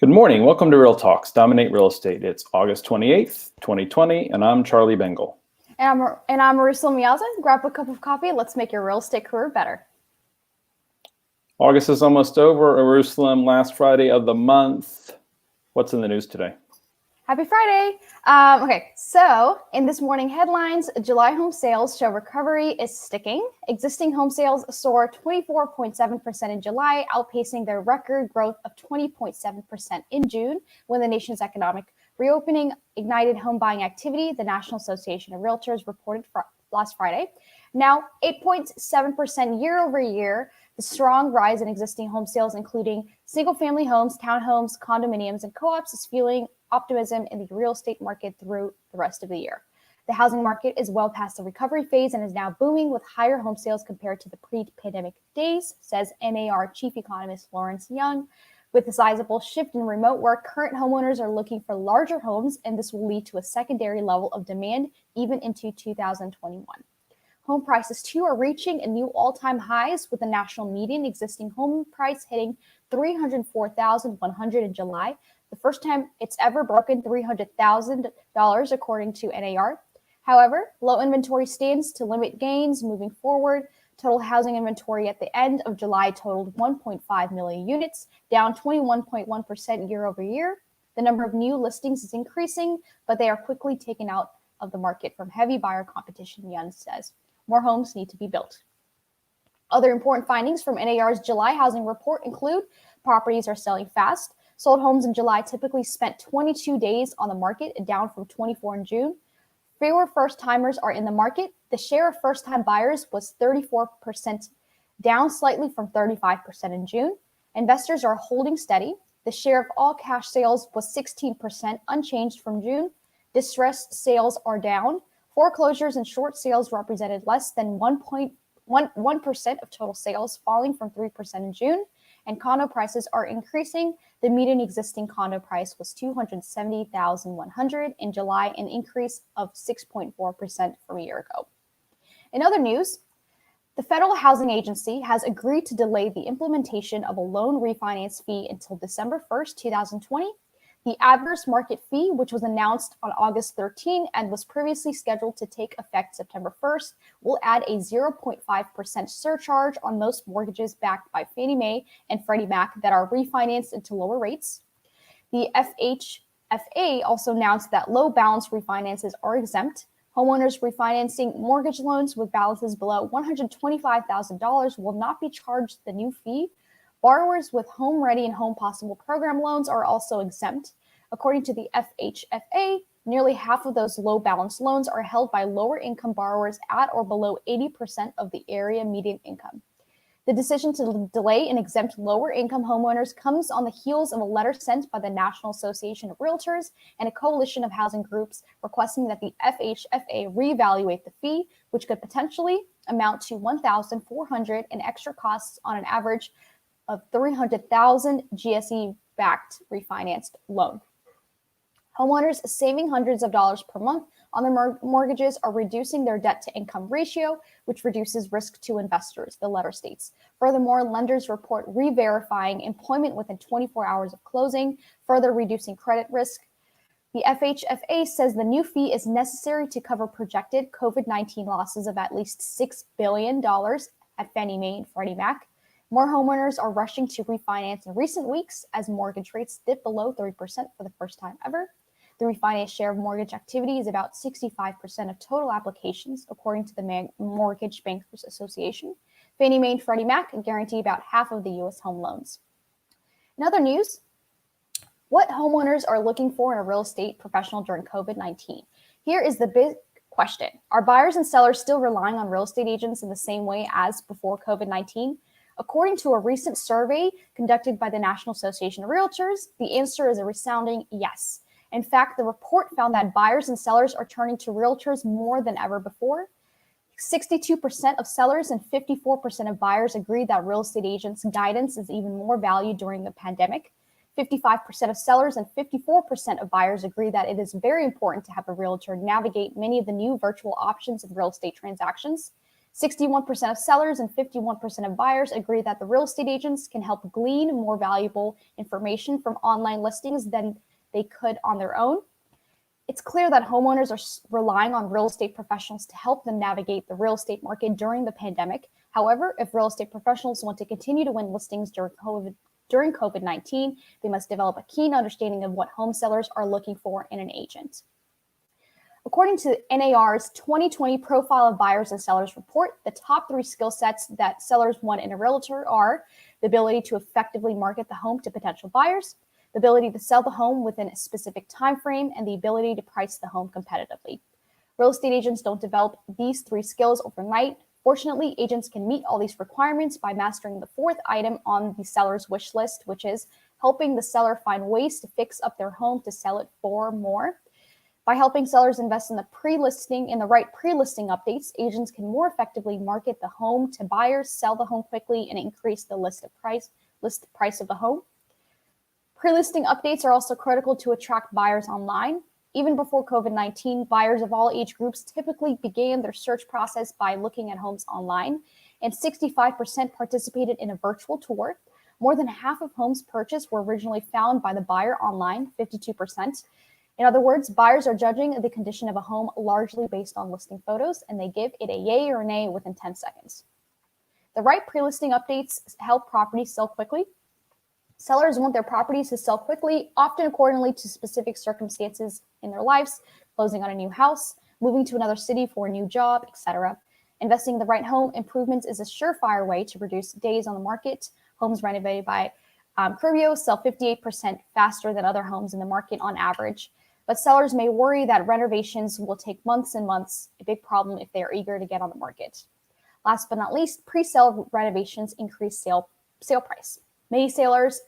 Good morning. Welcome to Real Talks, Dominate Real Estate. It's August 28th, 2020, and I'm Charlie Bengel. And I'm Meaza. Grab a cup of coffee. Let's make your real estate career better. August is almost over. Eyerusalem, last Friday of the month. What's in the news today? Happy Friday. Okay, so in this morning headlines, July home sales show recovery is sticking. Existing home sales soar 24.7% in July, outpacing their record growth of 20.7% in June, when the nation's economic reopening ignited home buying activity, the National Association of Realtors reported last Friday. Now, 8.7% year over year, the strong rise in existing home sales, including single-family homes, townhomes, condominiums, and co-ops, is fueling optimism in the real estate market through the rest of the year. The housing market is well past the recovery phase and is now booming with higher home sales compared to the pre-pandemic days, says NAR Chief Economist Lawrence Young. With a sizable shift in remote work, current homeowners are looking for larger homes, and this will lead to a secondary level of demand even into 2021. Home prices, too, are reaching a new all-time highs, with the national median existing home price hitting $304,100 in July, the first time it's ever broken $300,000, according to NAR. However, low inventory stands to limit gains moving forward. Total housing inventory at the end of July totaled 1.5 million units, down 21.1% year over year. The number of new listings is increasing, but they are quickly taken out of the market from heavy buyer competition, Young says. More homes need to be built. Other important findings from NAR's July housing report include properties are selling fast. Sold homes in July typically spent 22 days on the market, down from 24 in June. Fewer first-timers are in the market. The share of first-time buyers was 34%, down slightly from 35% in June. Investors are holding steady. The share of all cash sales was 16%, unchanged from June. Distressed sales are down. Foreclosures and short sales represented less than 1% of total sales, falling from 3% in June. And condo prices are increasing. The median existing condo price was $270,100 in July, an increase of 6.4% from a year ago. In other news, the Federal Housing Agency has agreed to delay the implementation of a loan refinance fee until December 1st, 2020. The adverse market fee, which was announced on August 13 and was previously scheduled to take effect September 1st, will add a 0.5% surcharge on most mortgages backed by Fannie Mae and Freddie Mac that are refinanced into lower rates. The FHFA also announced that low balance refinances are exempt. Homeowners refinancing mortgage loans with balances below $125,000 will not be charged the new fee. Borrowers with Home Ready and Home Possible program loans are also exempt. According to the FHFA, nearly half of those low balance loans are held by lower income borrowers at or below 80% of the area median income. The decision to delay and exempt lower income homeowners comes on the heels of a letter sent by the National Association of Realtors and a coalition of housing groups requesting that the FHFA reevaluate the fee, which could potentially amount to $1,400 in extra costs on an average of $300,000 GSE-backed refinanced loan. Homeowners saving hundreds of dollars per month on their mortgages are reducing their debt-to-income ratio, which reduces risk to investors, the letter states. Furthermore, lenders report re-verifying employment within 24 hours of closing, further reducing credit risk. The FHFA says the new fee is necessary to cover projected COVID-19 losses of at least $6 billion at Fannie Mae and Freddie Mac. More homeowners are rushing to refinance in recent weeks as mortgage rates dip below 3% for the first time ever. The refinance share of mortgage activity is about 65% of total applications, according to the Mortgage Bankers Association. Fannie Mae and Freddie Mac guarantee about half of the U.S. home loans. In other news, what homeowners are looking for in a real estate professional during COVID-19? Here is the big question. Are buyers and sellers still relying on real estate agents in the same way as before COVID-19? According to a recent survey conducted by the National Association of Realtors, the answer is a resounding yes. In fact, the report found that buyers and sellers are turning to realtors more than ever before. 62% of sellers and 54% of buyers agree that real estate agents' guidance is even more valued during the pandemic. 55% of sellers and 54% of buyers agree that it is very important to have a realtor navigate many of the new virtual options of real estate transactions. 61% of sellers and 51% of buyers agree that the real estate agents can help glean more valuable information from online listings than they could on their own. It's clear that homeowners are relying on real estate professionals to help them navigate the real estate market during the pandemic. However, if real estate professionals want to continue to win listings during COVID-19, they must develop a keen understanding of what home sellers are looking for in an agent. According to NAR's 2020 Profile of Buyers and Sellers report, the top 3 skill sets that sellers want in a realtor are the ability to effectively market the home to potential buyers, the ability to sell the home within a specific time frame, and the ability to price the home competitively. Real estate agents don't develop these 3 skills overnight. Fortunately, agents can meet all these requirements by mastering the 4th item on the seller's wish list, which is helping the seller find ways to fix up their home to sell it for more. By helping sellers invest in the right pre-listing updates, agents can more effectively market the home to buyers, sell the home quickly, and increase the list price of the home. Pre-listing updates are also critical to attract buyers online. Even before COVID-19, buyers of all age groups typically began their search process by looking at homes online, and 65% participated in a virtual tour. More than half of homes purchased were originally found by the buyer online, 52%. In other words, buyers are judging the condition of a home largely based on listing photos, and they give it a yay or nay within 10 seconds. The right pre-listing updates help properties sell quickly. Sellers want their properties to sell quickly, often accordingly to specific circumstances in their lives, closing on a new house, moving to another city for a new job, etc. Investing in the right home improvements is a surefire way to reduce days on the market. Homes renovated by Curbio sell 58% faster than other homes in the market on average. But sellers may worry that renovations will take months and months, a big problem if they are eager to get on the market. Last but not least, pre-sale renovations increase sale price. Many sellers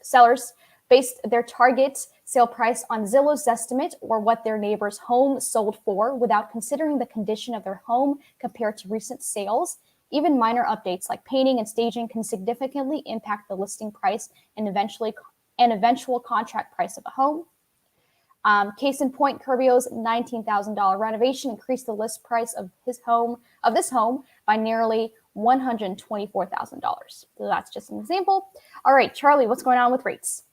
base their target sale price on Zillow's estimate or what their neighbor's home sold for without considering the condition of their home compared to recent sales. Even minor updates like painting and staging can significantly impact the listing price and eventual contract price of a home. Case in point, Curbio's $19,000 renovation increased the list price of this home by nearly $124,000. So that's just an example. All right, Charlie, what's going on with rates?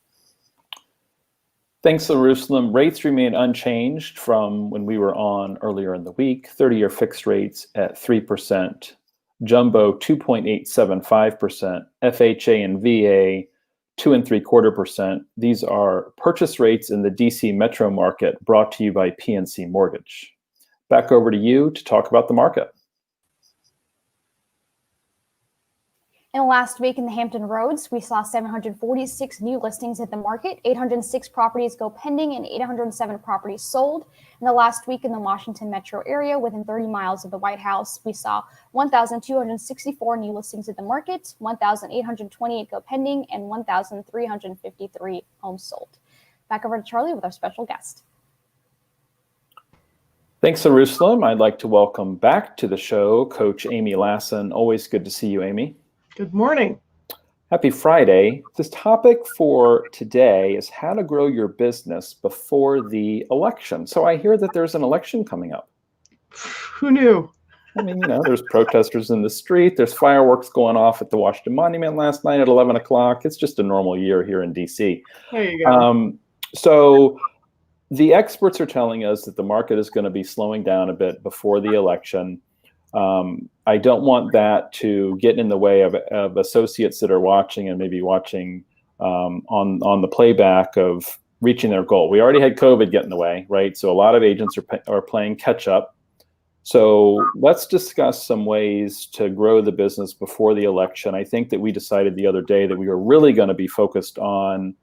Thanks, Eyerusalem. Rates remain unchanged from when we were on earlier in the week. 30-year fixed rates at 3%, jumbo 2.875%, FHA and VA 2.75%. These are purchase rates in the DC metro market brought to you by PNC Mortgage. Back over to you to talk about the market. In the last week in the Hampton Roads, we saw 746 new listings hit the market, 806 properties go pending, and 807 properties sold. In the last week in the Washington metro area, within 30 miles of the White House, we saw 1,264 new listings hit the market, 1,828 go pending, and 1,353 homes sold. Back over to Charlie with our special guest. Thanks, Eyerusalem. I'd like to welcome back to the show Coach Amy Lassen. Always good to see you, Amy. Good morning. Happy Friday. This topic for today is how to grow your business before the election. So I hear that there's an election coming up. Who knew? I mean, there's protesters in the street. There's fireworks going off at the Washington Monument last night at 11 o'clock. It's just a normal year here in DC. There you go. So the experts are telling us that the market is going to be slowing down a bit before the election. I don't want that to get in the way of associates that are watching and maybe watching on the playback of reaching their goal. We already had COVID get in the way, right? So a lot of agents are playing catch up. So let's discuss some ways to grow the business before the election. I think that we decided the other day that we were really going to be focused on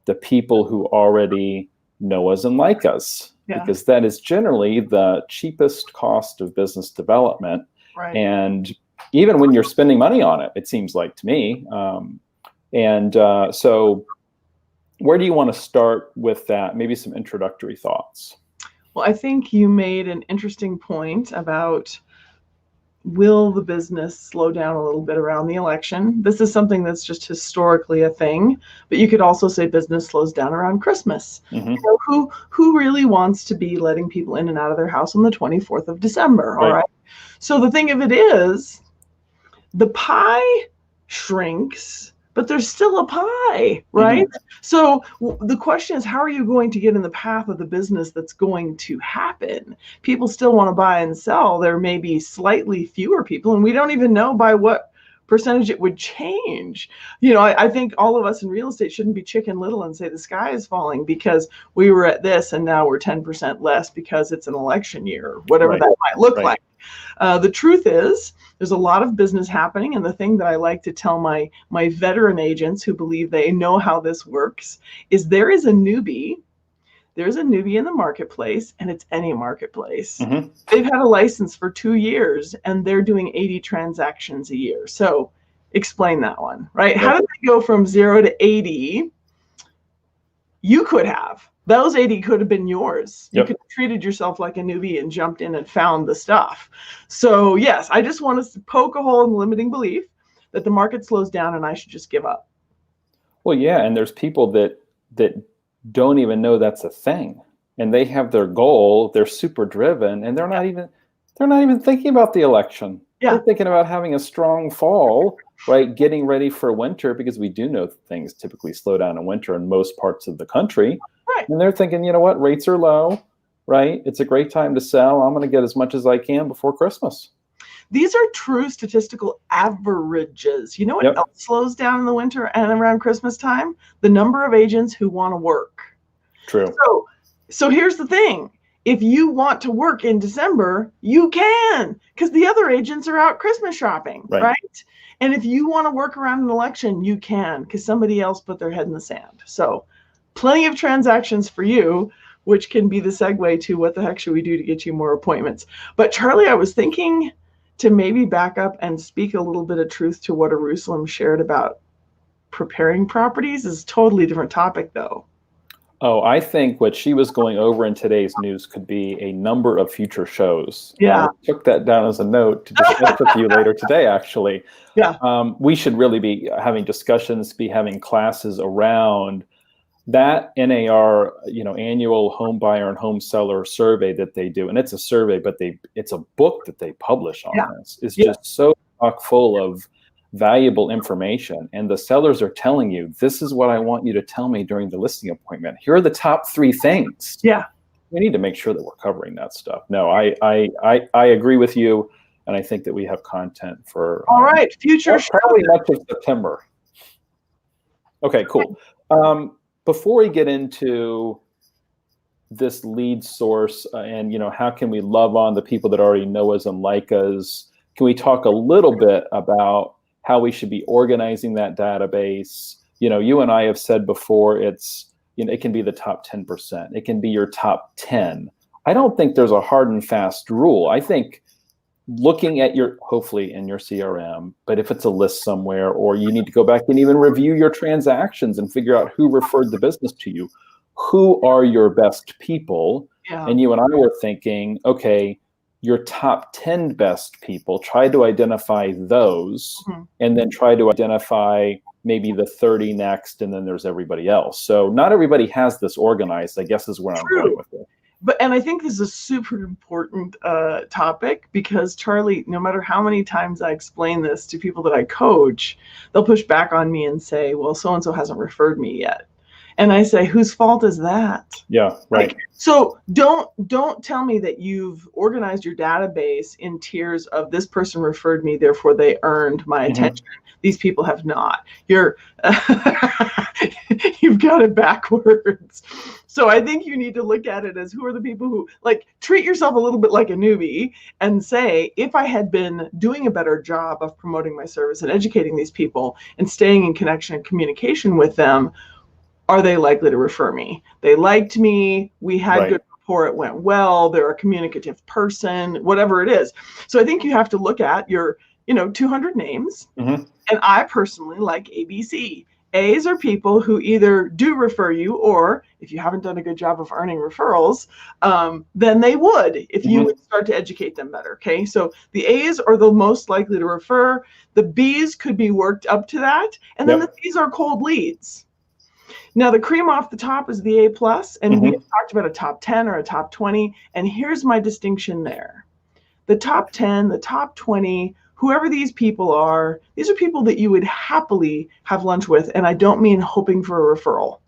the people who already know us and like us. Yeah. Because that is generally the cheapest cost of business development. Right. And even when you're spending money on it, it seems like to me. So where do you want to start with that? Maybe some introductory thoughts. Well, I think you made an interesting point about will the business slow down a little bit around the election? This is something that's just historically a thing, but you could also say business slows down around Christmas. Mm-hmm. So who really wants to be letting people in and out of their house on the 24th of December? All right. So the thing of it is, the pie shrinks, but there's still a pie, right? So the question is, how are you going to get in the path of the business that's going to happen? People still want to buy and sell. There may be slightly fewer people, and we don't even know by what percentage it would change. I think all of us in real estate shouldn't be Chicken Little and say the sky is falling because we were at this and now we're 10% less because it's an election year, or whatever that might look like. The truth is, there's a lot of business happening, and the thing that I like to tell my veteran agents who believe they know how this works is there's a newbie in the marketplace, and it's any marketplace. They've had a license for 2 years, and they're doing 80 transactions a year. So explain that one, right? How did they go from 0 to 80? You could have. Those 80 could have been yours. You could have treated yourself like a newbie and jumped in and found the stuff. So yes, I just want us to poke a hole in the limiting belief that the market slows down and I should just give up. Well, yeah, and there's people that don't even know that's a thing, and they have their goal. They're super driven, and they're not even thinking about the election. They're thinking about having a strong fall, right? Getting ready for winter, because we do know things typically slow down in winter in most parts of the country. Right. And they're thinking, you know what? Rates are low, right? It's a great time to sell. I'm going to get as much as I can before Christmas. These are true statistical averages. You know what else slows down in the winter and around Christmas time? The number of agents who want to work. True. So here's the thing. If you want to work in December, you can, because the other agents are out Christmas shopping, right? And if you want to work around an election, you can, because somebody else put their head in the sand. So plenty of transactions for you, which can be the segue to what the heck should we do to get you more appointments. But Charlie, I was thinking to maybe back up and speak a little bit of truth to what Eyerusalem shared about preparing properties. Is a totally different topic, though. Oh, I think what she was going over in today's news could be a number of future shows. I took that down as a note to discuss with you later today, actually. We should really be having discussions, be having classes around that NAR, annual home buyer and home seller survey that they do. And it's a survey, but it's a book that they publish on this. It's just so chock full of valuable information. And the sellers are telling you, this is what I want you to tell me during the listing appointment. Here are the top 3 things. We need to make sure that we're covering that stuff. No, I agree with you. And I think that we have content for all right, future probably much of September. Okay, cool. Before we get into this lead source and how can we love on the people that already know us and like us, can we talk a little bit about how we should be organizing that database? You and I have said before, it can be the top 10%. It can be your top 10. I don't think there's a hard and fast rule. I think looking at hopefully in your CRM, but if it's a list somewhere, or you need to go back and even review your transactions and figure out who referred the business to you, who are your best people? And you and I were thinking, okay, your top 10 best people, try to identify those, and then try to identify maybe the 30 next, and then there's everybody else. So not everybody has this organized, I guess is where I'm going with it. And I think this is a super important topic, because Charlie, no matter how many times I explain this to people that I coach, they'll push back on me and say, well, so-and-so hasn't referred me yet. And I say, whose fault is that? Yeah, right. So don't tell me that you've organized your database in tiers of this person referred me, therefore they earned my attention. These people have not. You've got it backwards. So I think you need to look at it as, who are the people who, treat yourself a little bit like a newbie and say, if I had been doing a better job of promoting my service and educating these people and staying in connection and communication with them, are they likely to refer me? They liked me. We had good rapport. It went well. They're a communicative person, whatever it is. So I think you have to look at your, 200 names. And I personally like ABC. A's are people who either do refer you, or if you haven't done a good job of earning referrals, then they would if you would start to educate them better. Okay, so the A's are the most likely to refer. The B's could be worked up to that, and then the C's are cold leads. Now, the cream off the top is the A+, and we talked about a top 10 or a top 20, and here's my distinction there. The top 10, the top 20, whoever these people are people that you would happily have lunch with. And I don't mean hoping for a referral.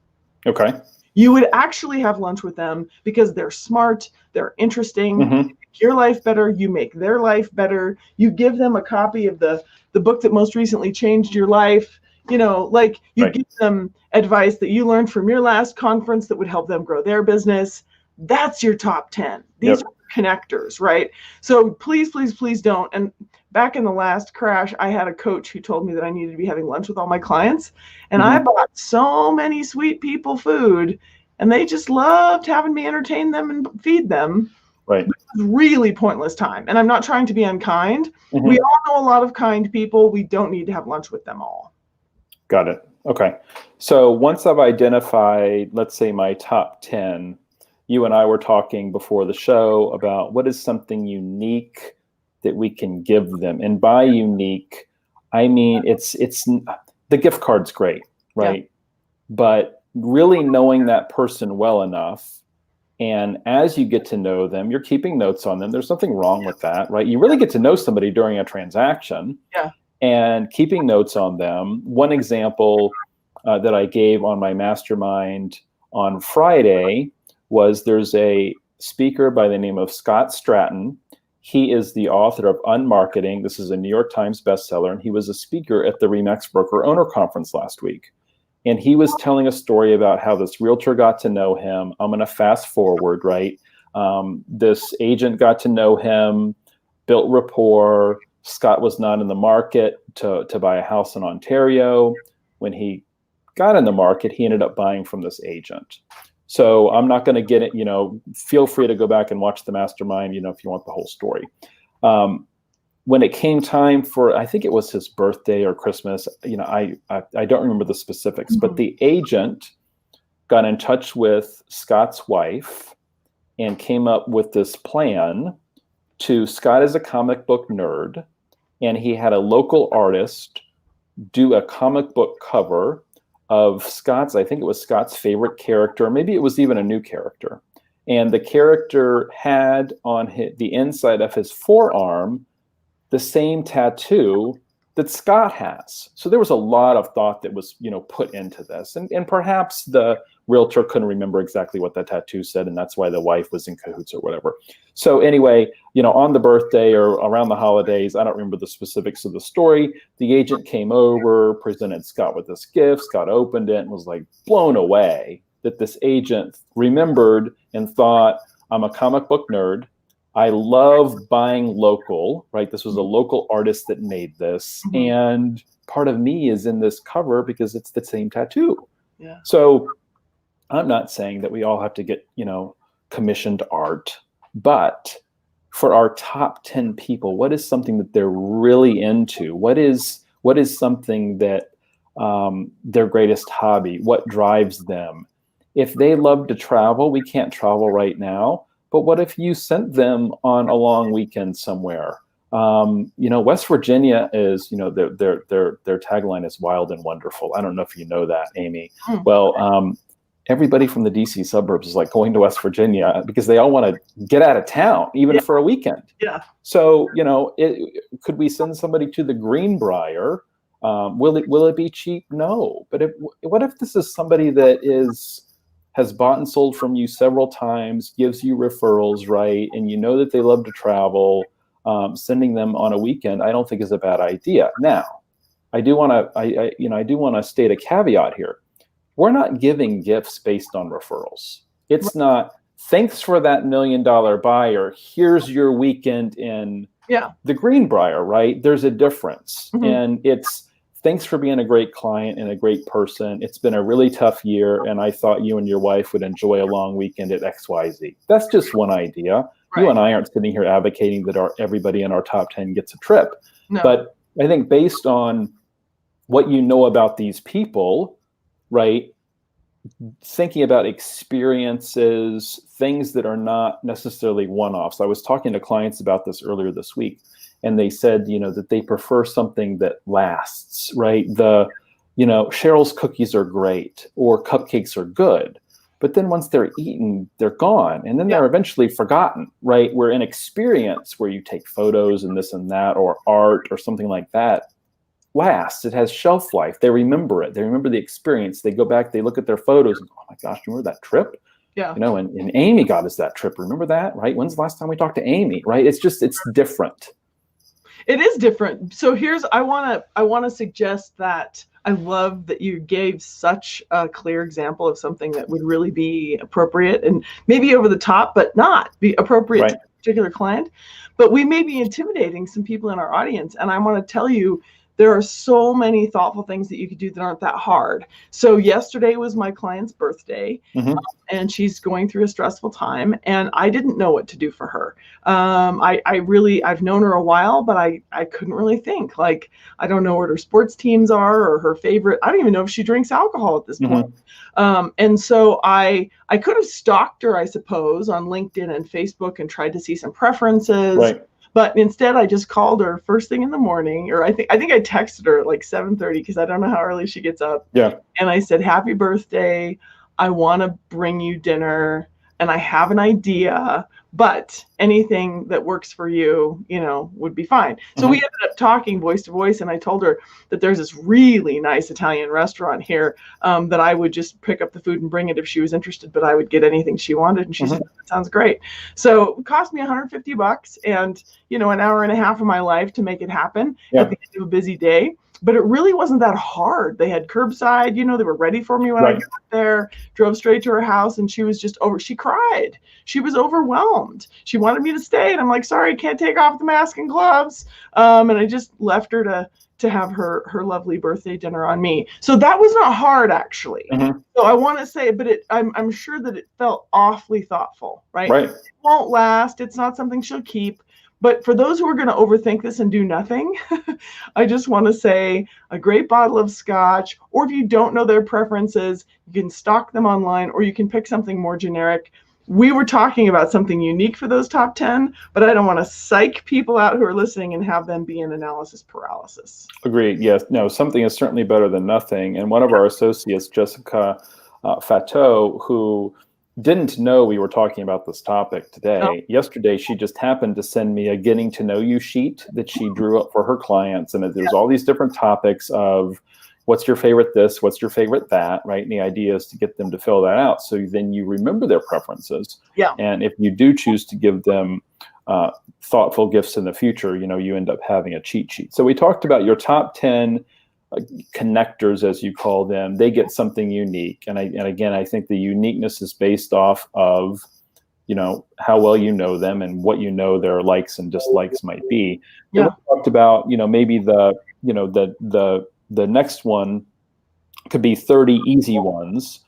Okay. You would actually have lunch with them because they're smart, they're interesting, Mm-hmm. you make your life better, you make their life better. You give them a copy of the book that most recently changed your life. You know, like you Right. give them advice that you learned from your last conference that would help them grow their business. That's your top 10. These Yep. are connectors, right? So please, please, please don't. And back in the last crash, I had a coach who told me that I needed to be having lunch with all my clients. And I bought so many sweet people food, and they just loved having me entertain them and feed them. Right. It was really pointless time. And I'm not trying to be unkind. Mm-hmm. We all know a lot of kind people. We don't need to have lunch with them all. Got it. Okay. So once I've identified, let's say, my top 10, you and I were talking before the show about what is something unique that we can give them. And by unique, I mean, it's the gift card's great, right? Yeah. But really knowing that person well enough, and as you get to know them, you're keeping notes on them. There's nothing wrong with that, right? You really get to know somebody during a transaction. Yeah. And keeping notes on them. One example that I gave on my mastermind on Friday was there's a speaker by the name of Scott Stratton. He is the author of Unmarketing. This is a New York Times bestseller, and he was a speaker at the RE/MAX Broker Owner Conference last week. And he was telling a story about how this realtor got to know him. I'm going to fast forward, right? This agent got to know him, built rapport. Scott was not in the market to buy a house in Ontario. When he got in the market, he ended up buying from this agent. So I'm not going to get it, feel free to go back and watch the mastermind, if you want the whole story. When it came time for, I think it was his birthday or Christmas, I don't remember the specifics, but the agent got in touch with Scott's wife and came up with this plan Scott is a comic book nerd. And he had a local artist do a comic book cover of I think it was Scott's favorite character. Maybe it was even a new character. And the character had on the inside of his forearm the same tattoo that Scott has. So there was a lot of thought that was, put into this. And perhaps the realtor couldn't remember exactly what that tattoo said, and that's why the wife was in cahoots or whatever. So anyway, on the birthday or around the holidays, I don't remember the specifics of the story, the agent came over, presented Scott with this gift. Scott opened it and was like blown away that this agent remembered and thought, I'm a comic book nerd. I love buying local, right? This was a local artist that made this. And part of me is in this cover because it's the same tattoo. Yeah. So I'm not saying that we all have to get, commissioned art, but for our top 10 people, what is something that they're really into? What is something that their greatest hobby? What drives them? If they love to travel, we can't travel right now. But what if you sent them on a long weekend somewhere? West Virginia is, their tagline is wild and wonderful. I don't know if you know that, Amy. Well, everybody from the DC suburbs is like going to West Virginia because they all want to get out of town, even for a weekend. Yeah. So, could we send somebody to the Greenbrier? Will it be cheap? No. But what if this is somebody that has bought and sold from you several times, gives you referrals, right? And that they love to travel, sending them on a weekend, I don't think is a bad idea. Now, I do want to state a caveat here. We're not giving gifts based on referrals. It's not, thanks for that $1 million buyer. Here's your weekend in the Greenbrier, right? There's a difference. And it's, thanks for being a great client and a great person. It's been a really tough year, and I thought you and your wife would enjoy a long weekend at XYZ. That's just one idea. Right. You and I aren't sitting here advocating that everybody in our top 10 gets a trip. No. But I think based on what you know about these people, right, thinking about experiences, things that are not necessarily one-offs. I was talking to clients about this earlier this week. And they said, that they prefer something that lasts, right? Cheryl's cookies are great or cupcakes are good. But then once they're eaten, they're gone. And then they're eventually forgotten, right? Where an experience where you take photos and this and that, or art or something like that, lasts. It has shelf life. They remember it. They remember the experience. They go back, they look at their photos and, oh my gosh, remember that trip? Yeah. You know, and Amy got us that trip. Remember that, right? When's the last time we talked to Amy, right? It's different. It is different. So I want to suggest that I love that you gave such a clear example of something that would really be appropriate and maybe over the top, but not be appropriate to a particular client. But we may be intimidating some people in our audience. And I want to tell you, there are so many thoughtful things that you could do that aren't that hard. So yesterday was my client's birthday, and she's going through a stressful time, and I didn't know what to do for her. I've known her a while, but I couldn't really think. Like, I don't know what her sports teams are or her favorite. I don't even know if she drinks alcohol at this point. And so I could have stalked her, I suppose, on LinkedIn and Facebook and tried to see some preferences. Right. But instead, I just called her first thing in the morning, or I think I texted her at like 7:30 because I don't know how early she gets up. Yeah. And I said, "Happy birthday! I want to bring you dinner, and I have an idea, but anything that works for you, would be fine." So we ended up talking voice to voice, and I told her that there's this really nice Italian restaurant here that I would just pick up the food and bring it if she was interested, but I would get anything she wanted. And she said, "That sounds great." So it cost me $150 and, an hour and a half of my life to make it happen at the end of a busy day. But it really wasn't that hard. They had curbside, they were ready for me when I got there, drove straight to her house, and she was just she cried. She was overwhelmed. She wanted me to stay, and I'm like, sorry, can't take off the mask and gloves. And I just left her to have her lovely birthday dinner on me. So that was not hard, actually. So I want to say, but I'm sure that it felt awfully thoughtful, right? It won't last. It's not something she'll keep. But for those who are going to overthink this and do nothing, I just want to say a great bottle of scotch, or if you don't know their preferences, you can stock them online, or you can pick something more generic. We were talking about something unique for those top 10, but I don't want to psych people out who are listening and have them be in analysis paralysis. Agreed. Yes. No, something is certainly better than nothing. And one of our associates, Jessica Fateau, who didn't know we were talking about this topic today. Yesterday, she just happened to send me a getting to know you sheet that she drew up for her clients. And there's all these different topics of what's your favorite this, what's your favorite that, right? And the idea is to get them to fill that out. So then you remember their preferences. Yeah. And if you do choose to give them thoughtful gifts in the future, you end up having a cheat sheet. So we talked about your top 10 connectors, as you call them. They get something unique. And again, I think the uniqueness is based off of, how well you know them and what their likes and dislikes might be. Yeah. We talked about, maybe the next one could be 30 easy ones.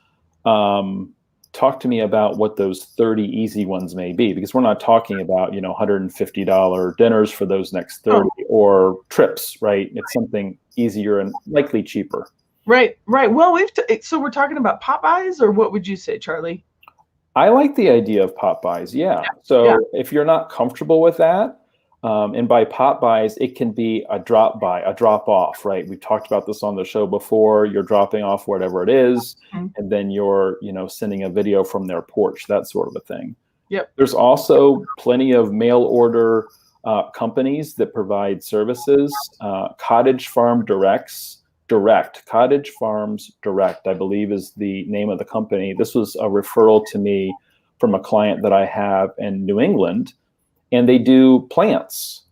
Talk to me about what those 30 easy ones may be, because we're not talking about, $150 dinners for those next 30 or trips, right? It's something easier and likely cheaper. Right. Well, so we're talking about pop buys, or what would you say, Charlie? I like the idea of pop buys. Yeah. So if you're not comfortable with that, and by pop buys, it can be a drop by, a drop off, right? We've talked about this on the show before. You're dropping off whatever it is, and then you're, sending a video from their porch, that sort of a thing. Yep. There's also plenty of mail order companies that provide services. Cottage Farms Direct, I believe, is the name of the company. This was a referral to me from a client that I have in New England. And they do plants,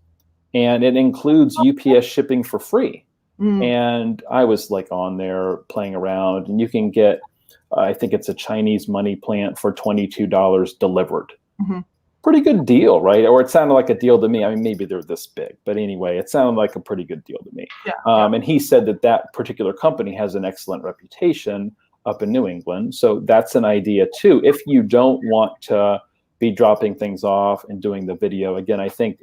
and it includes UPS shipping for free. And I was like on there playing around, and you can get, I think it's a Chinese money plant for $22 delivered. Pretty good deal, right? Or it sounded like a deal to me. I mean, maybe they're this big, but anyway, it sounded like a pretty good deal to me. And he said that particular company has an excellent reputation up in New England. So that's an idea too. If you don't want to be dropping things off and doing the video. Again, I think,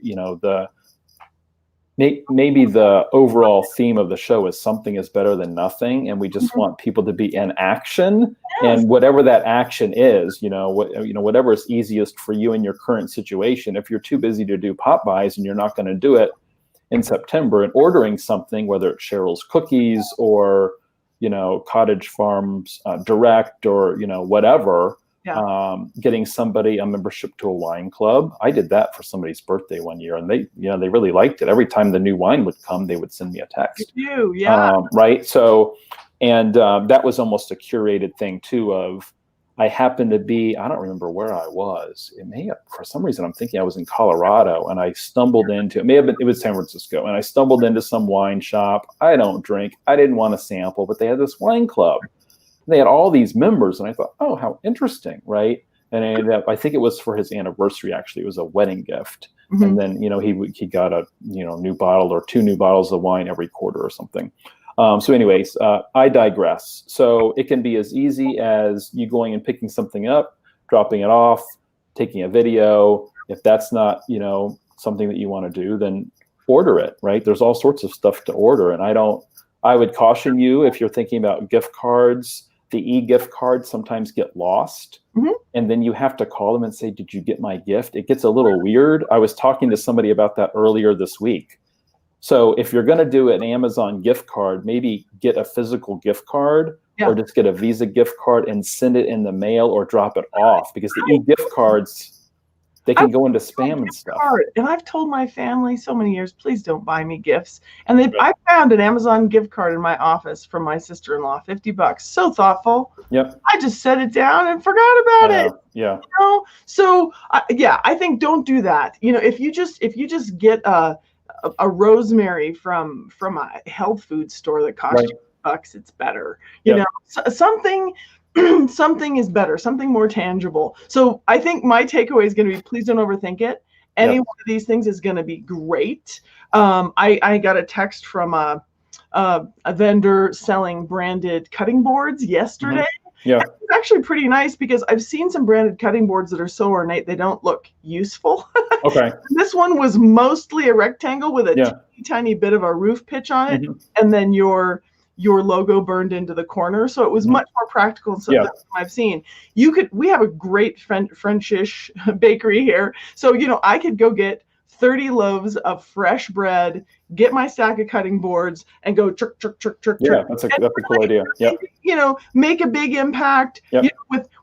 maybe the overall theme of the show is something is better than nothing. And we just want people to be in action, and whatever that action is, whatever is easiest for you in your current situation. If you're too busy to do pop buys and you're not going to do it in September, and ordering something, whether it's Cheryl's Cookies or, Cottage Farms Direct or, whatever, Yeah. getting somebody a membership to a wine club. I did that for somebody's birthday one year, and they really liked it. Every time the new wine would come, they would send me a text. You, yeah. Right. So, and that was almost a curated thing too of, I happened to be, I don't remember where I was. It may have, for some reason, I'm thinking I was in Colorado, and I stumbled into, it was San Francisco, and I stumbled into some wine shop. I don't drink. I didn't want to sample, but they had this wine club. They had all these members, and I thought, oh, how interesting, right? And I ended up, I think it was for his anniversary, actually. It was a wedding gift. Mm-hmm. And then, he got a, new bottle or 2 new bottles of wine every quarter or something. So anyways, I digress. So it can be as easy as you going and picking something up, dropping it off, taking a video. If that's not, something that you want to do, then order it, right? There's all sorts of stuff to order. And I would caution you, if you're thinking about gift cards, the e-gift cards sometimes get lost. Mm-hmm. And then you have to call them and say, did you get my gift? It gets a little weird. I was talking to somebody about that earlier this week. So if you're going to do an Amazon gift card, maybe get a physical gift card, or just get a Visa gift card and send it in the mail or drop it off, because the e-gift cards, they can go into spam and stuff. And I've told my family so many years, please don't buy me gifts. And I found an Amazon gift card in my office from my sister-in-law, $50. So thoughtful. Yep. I just set it down and forgot about it. Yeah. So I think don't do that. If you just get a rosemary from a health food store that costs you $2, it's better. Something is better, something more tangible. So I think my takeaway is going to be, please don't overthink it. Any one of these things is going to be great. I got a text from a vendor selling branded cutting boards yesterday. Mm-hmm. Yeah. It's actually pretty nice, because I've seen some branded cutting boards that are so ornate they don't look useful. Okay. This one was mostly a rectangle with a tiny bit of a roof pitch on it, and then your logo burned into the corner. So it was much more practical than I've seen. We have a great Frenchish bakery here. So, I could go get 30 loaves of fresh bread, get my stack of cutting boards, and go chirk, chirk, chirk, chirk, chirk. That's a cool idea. Yeah. Make a big impact. Yep.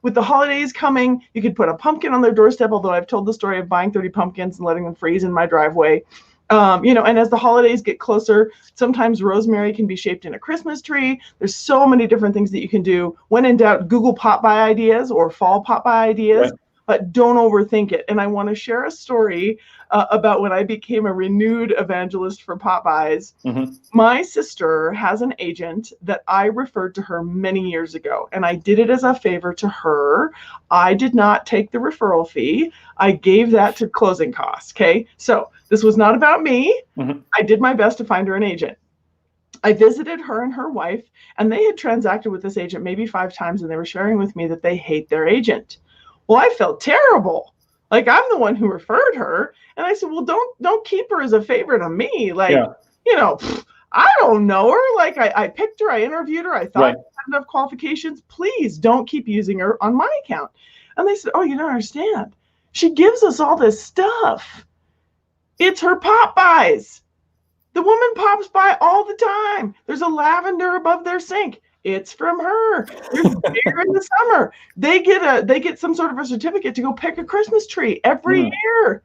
With the holidays coming, you could put a pumpkin on their doorstep, although I've told the story of buying 30 pumpkins and letting them freeze in my driveway. And as the holidays get closer, sometimes rosemary can be shaped in a Christmas tree. There's so many different things that you can do. When in doubt, Google pop-by ideas or fall pop-by ideas. Right. But don't overthink it. And I want to share a story about when I became a renewed evangelist for Popeyes. Mm-hmm. My sister has an agent that I referred to her many years ago, and I did it as a favor to her. I did not take the referral fee. I gave that to closing costs. Okay, so this was not about me. Mm-hmm. I did my best to find her an agent. I visited her and her wife, and they had transacted with this agent maybe 5 times, and they were sharing with me that they hate their agent. Well, I felt terrible. Like, I'm the one who referred her. And I said, well, don't keep her as a favorite of me. Like, I don't know her. Like, I picked her. I interviewed her. I thought she had enough qualifications. Please don't keep using her on my account. And they said, oh, you don't understand. She gives us all this stuff. It's her pop buys. The woman pops by all the time. There's a lavender above their sink. It's from her. There's beer in the summer. They get some sort of a certificate to go pick a Christmas tree every year.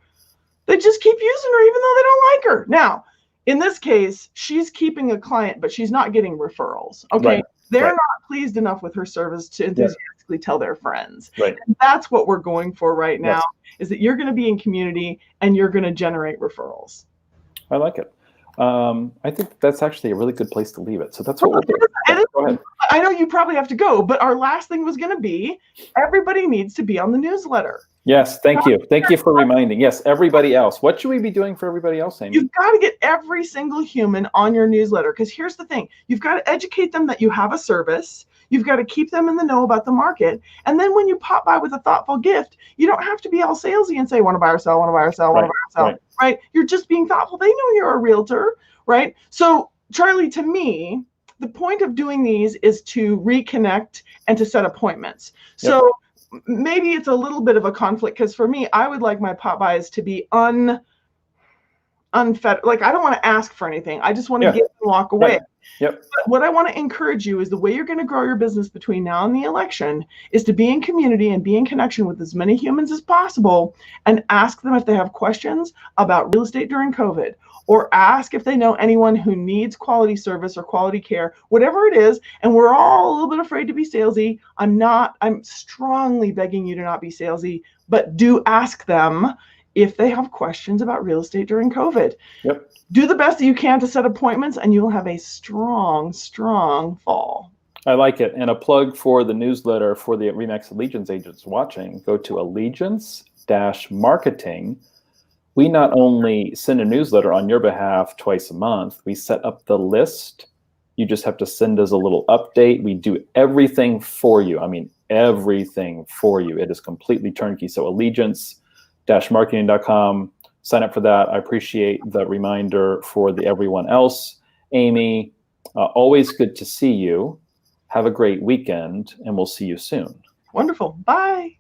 They just keep using her even though they don't like her. Now, in this case, she's keeping a client, but she's not getting referrals. Okay. Right. They're not pleased enough with her service to enthusiastically tell their friends. Right. And that's what we're going for right now, is that you're going to be in community and you're going to generate referrals. I like it. I think that's actually a really good place to leave it. So that's what we'll do. Go ahead. I know you probably have to go, but our last thing was going to be, everybody needs to be on the newsletter. Yes, thank you. Thank you for reminding. Yes, everybody else. What should we be doing for everybody else, Amy? You've got to get every single human on your newsletter, because here's the thing. You've got to educate them that you have a service. You've got to keep them in the know about the market. And then when you pop by with a thoughtful gift, you don't have to be all salesy and say, want to buy or sell, want to buy or sell, want to buy or sell, right? You're just being thoughtful. They know you're a realtor, right? So, Charlie, to me, the point of doing these is to reconnect and to set appointments. So maybe it's a little bit of a conflict, because for me, I would like my pop buys to be unfettered. Like, I don't want to ask for anything. I just want to get and walk away. Yep. But what I want to encourage you is the way you're going to grow your business between now and the election is to be in community and be in connection with as many humans as possible and ask them if they have questions about real estate during COVID, or ask if they know anyone who needs quality service or quality care, whatever it is. And we're all a little bit afraid to be salesy. I'm strongly begging you to not be salesy, but do ask them if they have questions about real estate during COVID. Yep. Do the best that you can to set appointments, and you'll have a strong, strong fall. I like it. And a plug for the newsletter for the RE/MAX Allegiance agents watching, go to allegiance-marketing. We not only send a newsletter on your behalf twice a month, we set up the list. You just have to send us a little update. We do everything for you. I mean, everything for you. It is completely turnkey. So allegiance-marketing.com. Sign up for that. I appreciate the reminder for everyone else. Amy, always good to see you. Have a great weekend, and we'll see you soon. Wonderful. Bye.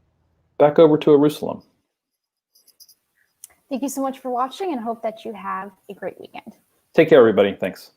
Back over to Eyerusalem. Thank you so much for watching, and hope that you have a great weekend. Take care, everybody. Thanks.